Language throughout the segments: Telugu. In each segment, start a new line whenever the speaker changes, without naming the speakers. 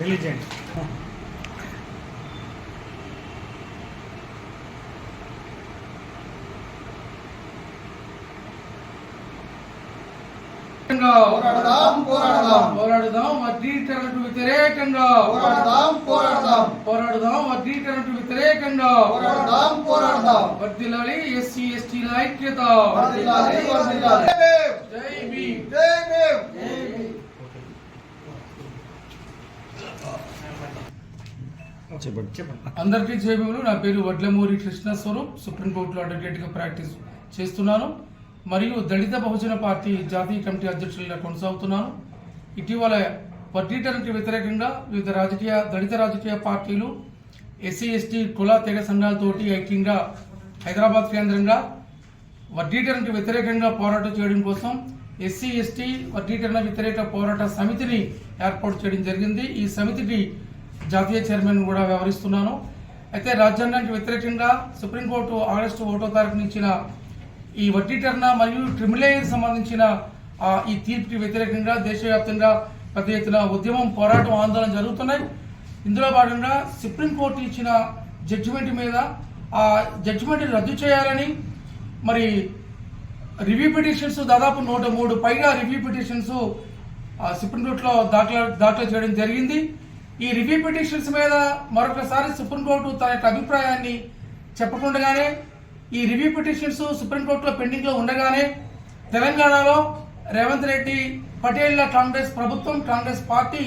రిలీజ్ చేయండి.
పోరాడుదాం వర్గీకరణకు వ్యతిరేకంగా పోరాడుదాం వర్గీకరణకు వ్యతిరేకంగా వర్ధిల్లాలి ఎస్సీ ఎస్టీల ఐక్యత. జై భీమ్. అందరికీ జై భీములు. నా పేరు వడ్లమూరి కృష్ణ స్వరూప్. సుప్రీంకోర్టులో అడ్వకేట్గా ప్రాక్టీస్ చేస్తున్నాను మరియు దళిత బహుజన పార్టీ జాతీయ కమిటీ అధ్యక్షులుగా కొనసాగుతున్నాను. ఇటీవల వర్గీకరణకు వ్యతిరేకంగా వివిధ దళిత రాజకీయ పార్టీలు ఎస్సీ ఎస్టీ కుల తెగ సంఘాలతోటి ఐక్యంగా హైదరాబాద్ కేంద్రంగా వర్గీకరణకు వ్యతిరేకంగా పోరాటం చేయడం కోసం ఎస్సీ ఎస్టీ వర్గీకరణ వ్యతిరేక పోరాట సమితిని ఏర్పాటు చేయడం జరిగింది. ఈ సమితికి జాతీయ చైర్మన్ కూడా వ్యవహరిస్తున్నాను. అయితే రాజ్యాంగానికి వ్యతిరేకంగా సుప్రీంకోర్టు ఆగస్టు 1వ తారీఖున ఇచ్చిన ఈ వర్గీకరణ మరియు క్రిమిలేయర్ సంబంధించిన ఈ తీర్పుకి వ్యతిరేకంగా దేశవ్యాప్తంగా పెద్ద ఎత్తున ఉద్యమం, పోరాటం, ఆందోళన జరుగుతున్నాయి. ఇందులో భాగంగా సుప్రీంకోర్టు ఇచ్చిన జడ్జిమెంట్ మీద ఆ జడ్జిమెంట్ రద్దు చేయాలని మరి రివ్యూ పిటిషన్స్ దాదాపు 103 పైగా రివ్యూ పిటిషన్స్ సుప్రీంకోర్టులో దాఖలు చేయడం జరిగింది. ఈ రివ్యూ పిటిషన్స్ మీద మరొకసారి సుప్రీంకోర్టు తన యొక్క అభిప్రాయాన్ని చెప్పకుండానే ఈ రివ్యూ పిటిషన్స్ సుప్రీంకోర్టులో పెండింగ్ లో ఉండగానే తెలంగాణలో రేవంత్ రెడ్డి పటేళ్ల కాంగ్రెస్ ప్రభుత్వం, కాంగ్రెస్ పార్టీ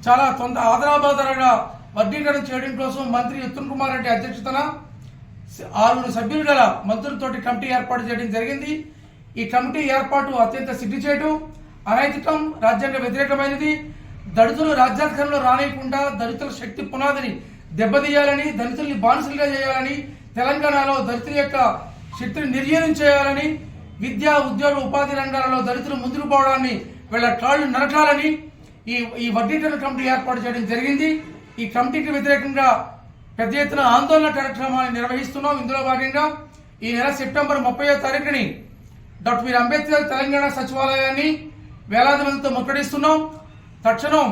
చాలా ఆదరాబాదరగా వర్గీకరణ చేయడం కోసం మంత్రి ఉత్తమ్ కుమార్ రెడ్డి అధ్యక్షతన 6 సభ్యులు గల మంత్రులతోటి కమిటీ ఏర్పాటు చేయడం జరిగింది. ఈ కమిటీ ఏర్పాటు అత్యంత సిగ్గుచేటు, అనైతికం, రాజ్యాంగ వ్యతిరేకమైనది. దళితులు రాజ్యాధికారంలో రానియకుండా దళితుల శక్తి పునాదిని దెబ్బతీయాలని, దళితుల్ని బానిసలుగా చేయాలని, తెలంగాణలో దళితుల యొక్క శక్తిని నిర్వీర్యం చేయాలని, విద్యా, ఉద్యోగ, ఉపాధి రంగాలలో దళితులు ముందుకు పోవడాన్ని వీళ్ళ కాళ్లు నరకాలని ఈ వర్గీకరణ కమిటీ ఏర్పాటు చేయడం జరిగింది. ఈ కమిటీకి వ్యతిరేకంగా పెద్ద ఎత్తున ఆందోళన కార్యక్రమాన్ని నిర్వహిస్తున్నాం. ఇందులో భాగంగా ఈ నెల సెప్టెంబర్ 30వ తారీఖుని డాక్టర్ బి.ఆర్. అంబేద్కర్ తెలంగాణ సచివాలయాన్ని వేలాది మందితో ముట్టడిస్తున్నాం. తక్షణం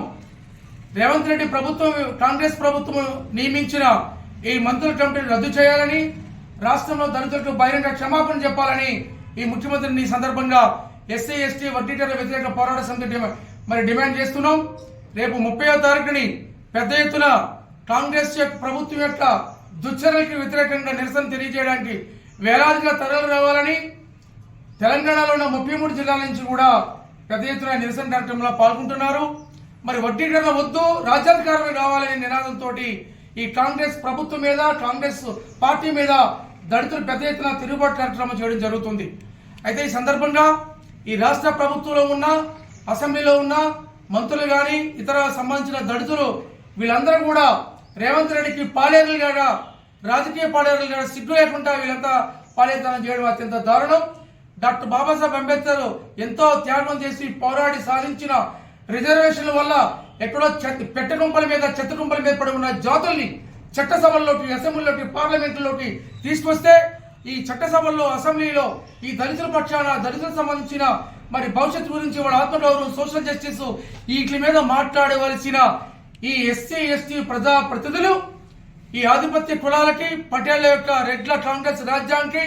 రేవంత్ రెడ్డి ప్రభుత్వం, కాంగ్రెస్ ప్రభుత్వం నియమించిన ఈ మంత్రుల కమిటీని రద్దు చేయాలని, రాష్ట్రంలో దళితులకు బహిరంగ క్షమాపణ చెప్పాలని ఈ ముఖ్యమంత్రిని ఈ సందర్భంగా ఎస్సీ ఎస్టీ వర్గీకరణ వ్యతిరేక పోరాట సమితి డిమాండ్ చేస్తున్నాం. రేపు 30వ తారీఖుని పెద్ద ఎత్తున కాంగ్రెస్ ప్రభుత్వం యొక్క దుశ్చర్యలకు వ్యతిరేకంగా నిరసన తెలియజేయడానికి వేలాదిగా తరలి రావాలని, తెలంగాణలో ఉన్న 33 జిల్లాల నుంచి కూడా పెద్ద ఎత్తున నిరసన కార్యక్రమంలో పాల్గొంటున్నారు. మరి వర్గీకరణ వద్దు, రాజ్యాధికారమే కావాలనే నినాదంతో ఈ కాంగ్రెస్ ప్రభుత్వం మీద, కాంగ్రెస్ పార్టీ మీద దళితులు పెద్ద ఎత్తున తిరుగుబాటు కార్యక్రమం చేయడం జరుగుతుంది. అయితే ఈ సందర్భంగా ఈ రాష్ట్ర ప్రభుత్వంలో ఉన్న, అసెంబ్లీలో ఉన్న మంత్రులు కానీ ఇతర సంబంధించిన దళితులు వీళ్ళందరూ కూడా రేవంత్ రెడ్డికి పాలేరులుగా, రాజకీయ పాలేరులుగా సిగ్గు లేకుండా వీళ్ళంతా పాలేతనం చేయడం అత్యంత దారుణం. డాక్టర్ బాబాసాహెబ్ అంబేద్కర్ ఎంతో త్యాగం చేసి పోరాడి సాధించిన రిజర్వేషన్ల వల్ల ఎక్కడో చెత్త కుంపల మీద పడి ఉన్న జాతుల్ని చట్టసభల్లోకి, అసెంబ్లీలోకి, పార్లమెంటులోకి తీసుకొస్తే ఈ చట్టసభల్లో, అసెంబ్లీలో ఈ దళితుల పక్షాన, దళితులకు సంబంధించిన మరి భవిష్యత్తు గురించి వాళ్ళ ఆత్మగౌరవం, సోషల్ జస్టిస్ వీటి మీద మాట్లాడవలసిన ఈ ఎస్సీ ఎస్టీ ప్రజా ప్రతినిధులు ఈ ఆధిపత్య కులాలకి, పటేళ్ల యొక్క రెడ్ల కాంగ్రెస్ రాజ్యానికి,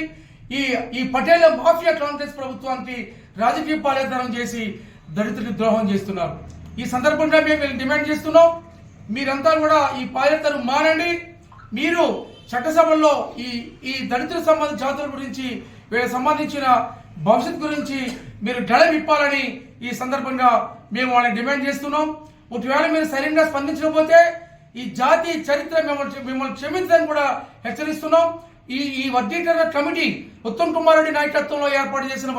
ఈ పటేళ్ల మాఫియా కాంగ్రెస్ ప్రభుత్వానికి రాజకీయ పాలేతనం చేసి దళితులకు ద్రోహం చేస్తున్నారు. ఈ సందర్భంగా మేము డిమాండ్ చేస్తున్నాం, మీరంతా కూడా ఈ పాలేతనం మానండి. మీరు చట్టసభల్లో ఈ దళితుల సంబంధించిన జాతుల గురించి, వీళ్ళకి సంబంధించిన భవిష్యత్ గురించి మీరు గళ విప్పాలని ఈ సందర్భంగా మేము వాళ్ళని డిమాండ్ చేస్తున్నాం. ఒకవేళ మీరు సరిగ్గా స్పందించకపోతే ఈ జాతీయ చరిత్ర మిమ్మల్ని క్షమించదని కూడా హెచ్చరిస్తున్నాం. ఈ వర్గీకరణ కమిటీ ఉత్తమ్ కుమార్ రెడ్డి నాయకత్వంలో ఏర్పాటు చేసిన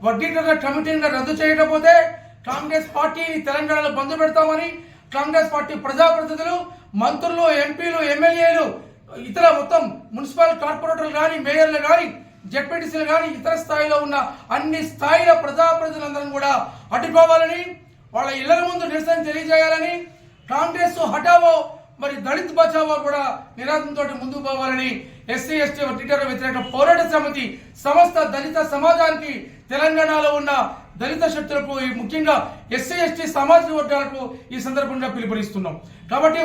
వర్గీకరణ కమిటీని రద్దు చేయకపోతే కాంగ్రెస్ పార్టీని తెలంగాణలో బంద్ పెడతామని కాంగ్రెస్ పార్టీ ప్రజాప్రతినిధులు, మంత్రులు, ఎంపీలు, ఎమ్మెల్యేలు, ఇతర మొత్తం మున్సిపల్ కార్పొరేటర్లు కానీ, మేయర్లు కానీ, జెడ్పీటీసీలు కానీ, ఇతర స్థాయిలో ఉన్న అన్ని స్థాయిల ప్రజాప్రతినిధులందరూ కూడా అడ్డుకోవాలని, వాళ్ళ ఇళ్ల ముందు నిరసన తెలియజేయాలని, కాంగ్రెస్ హటావో మరి దళిత్ బచావో కూడా నినాదంతో ముందుకు పోవాలని ఎస్సీ ఎస్టీ వర్గీకరణ వ్యతిరేక పోరాట సమితి సమస్త దళిత సమాజానికి తెలంగాణలో ఉన్న దళిత శక్తులకు ముఖ్యంగా ఎస్సీ ఎస్టీ సామాజిక వర్గాలకు ఈ సందర్భంగా పిలుపునిస్తున్నాం. కాబట్టి